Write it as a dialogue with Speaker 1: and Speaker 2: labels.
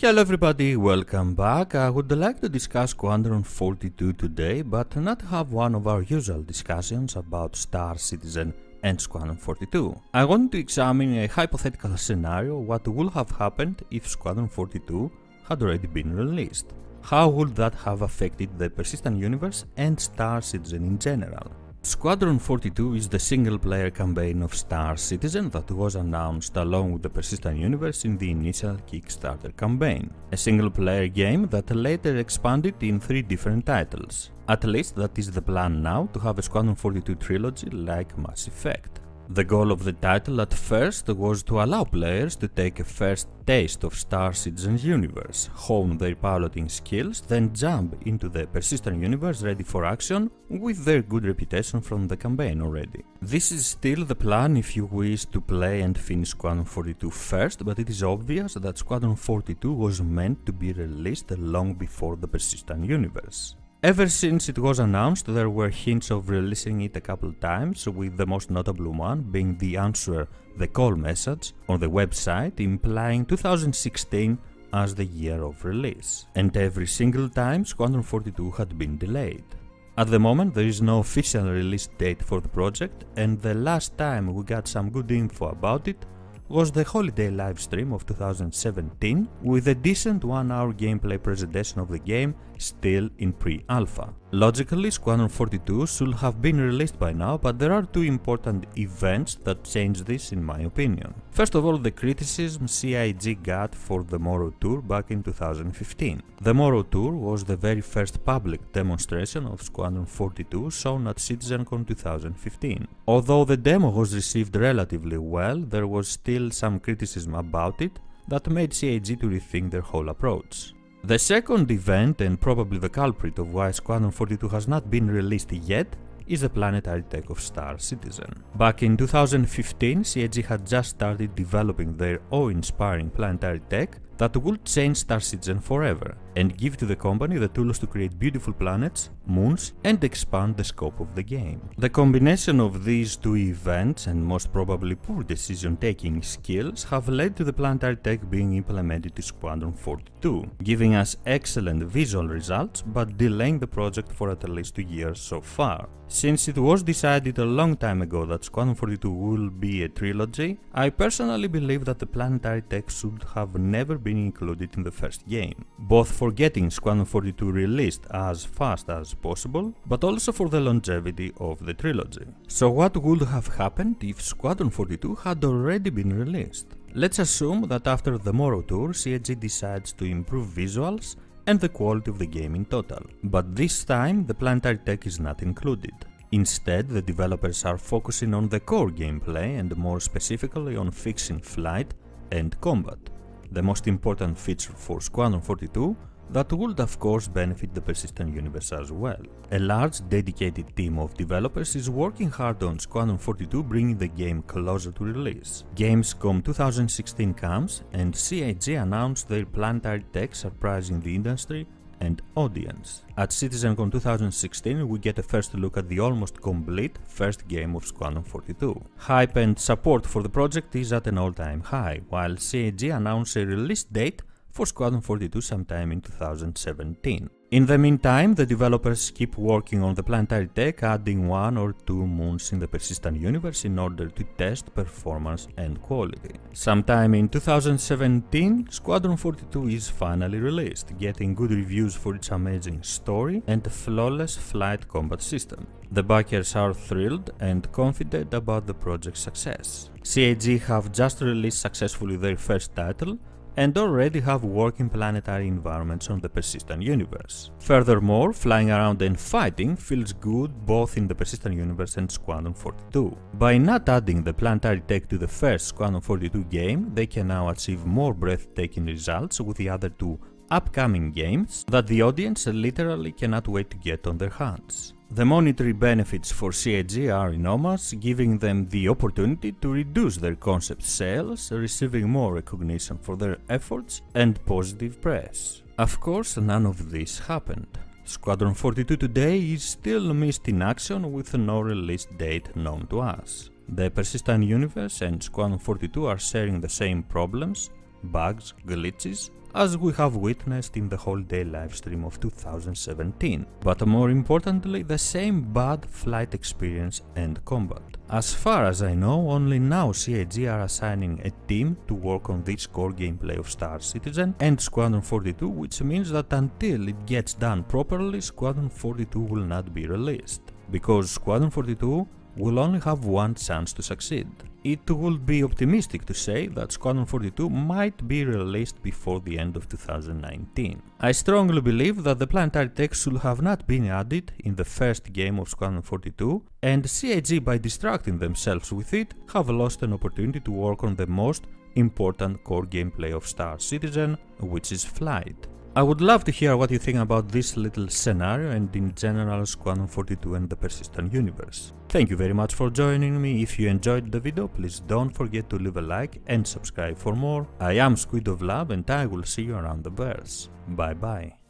Speaker 1: Hello everybody, welcome back. I would like to discuss Squadron 42 today, but not have one of our usual discussions about Star Citizen and Squadron 42. I want to examine a hypothetical scenario what would have happened if Squadron 42 had already been released. How would that have affected the persistent universe and Star Citizen in general? Squadron 42 is the single-player campaign of Star Citizen that was announced along with the persistent universe in the initial Kickstarter campaign, a single-player game that later expanded in 3 different titles. At least that is the plan now, to have a Squadron 42 trilogy like Mass Effect. The goal of the title at first was to allow players to take a first taste of Star Citizen's universe, hone their piloting skills, then jump into the persistent universe ready for action with their good reputation from the campaign already. This is still the plan if you wish to play and finish Squadron 42 first, but it is obvious that Squadron 42 was meant to be released long before the persistent universe. Ever since it was announced, there were hints of releasing it a couple times, with the most notable one being the Answer the Call message on the website implying 2016 as the year of release. And every single time Squadron 42 had been delayed. At the moment there is no official release date for the project, and the last time we got some good info about it was the holiday livestream of 2017 with a decent 1-hour gameplay presentation of the game still in pre-alpha. Logically, Squadron 42 should have been released by now, but there are 2 important events that change this in my opinion. First of all, the criticism CIG got for the Morrow Tour back in 2015. The Morrow Tour was the very first public demonstration of Squadron 42 shown at CitizenCon 2015. Although the demo was received relatively well, there was still some criticism about it that made CIG to rethink their whole approach. The second event, and probably the culprit of why Squadron 42 has not been released yet, is the Planetary Tech of Star Citizen. Back in 2015, CIG had just started developing their awe-inspiring Planetary Tech that would change Star Citizen forever and give to the company the tools to create beautiful planets, moons, and expand the scope of the game. The combination of these 2 events and most probably poor decision-taking skills have led to the Planetary Tech being implemented to Squadron 42, giving us excellent visual results but delaying the project for at least 2 years so far. Since it was decided a long time ago that Squadron 42 will be a trilogy, I personally believe that the Planetary Tech should have never been included in the first game, both for getting Squadron 42 released as fast as possible, but also for the longevity of the trilogy. So what would have happened if Squadron 42 had already been released? Let's assume that after the Morrow Tour, CIG decides to improve visuals and the quality of the game in total. But this time the Planetary Tech is not included. Instead, the developers are focusing on the core gameplay and more specifically on fixing flight and combat, the most important feature for Squadron 42 that would of course benefit the persistent universe as well. A large dedicated team of developers is working hard on Squadron 42, bringing the game closer to release. Gamescom 2016 comes and CIG announced their Planetary Tech, surprising the industry and audience. At CitizenCon 2016 we get a first look at the almost complete first game of Squadron 42. Hype and support for the project is at an all-time high, while CIG announced a release date for Squadron 42 sometime in 2017. In the meantime, the developers keep working on the Planetary Tech, adding 1 or 2 moons in the persistent universe in order to test performance and quality. Sometime in 2017, Squadron 42 is finally released, getting good reviews for its amazing story and flawless flight combat system. The backers are thrilled and confident about the project's success. CIG have just released successfully their first title, and already have working planetary environments on the persistent universe. Furthermore, flying around and fighting feels good both in the persistent universe and Squadron 42. By not adding the Planetary Tech to the first Squadron 42 game, they can now achieve more breathtaking results with the other 2 upcoming games that the audience literally cannot wait to get on their hands. The monetary benefits for CIG are enormous, giving them the opportunity to reduce their concept sales, receiving more recognition for their efforts and positive press. Of course, none of this happened. Squadron 42 today is still missed in action with no release date known to us. The persistent universe and Squadron 42 are sharing the same problems, bugs, glitches, as we have witnessed in the holiday livestream of 2017, but more importantly the same bad flight experience and combat. As far as I know, only now CIG are assigning a team to work on this core gameplay of Star Citizen and Squadron 42, which means that until it gets done properly, Squadron 42 will not be released, because Squadron 42 will only have one chance to succeed. It would be optimistic to say that Squadron 42 might be released before the end of 2019. I strongly believe that the Planetary Tech should have not been added in the first game of Squadron 42, and CIG, by distracting themselves with it, have lost an opportunity to work on the most important core gameplay of Star Citizen, which is flight. I would love to hear what you think about this little scenario and in general Squadron 42 and the Persistent universe. Thank you very much for joining me. If you enjoyed the video, please don't forget to leave a like and subscribe for more. I am SquidofLove and I will see you around the verse. Bye bye.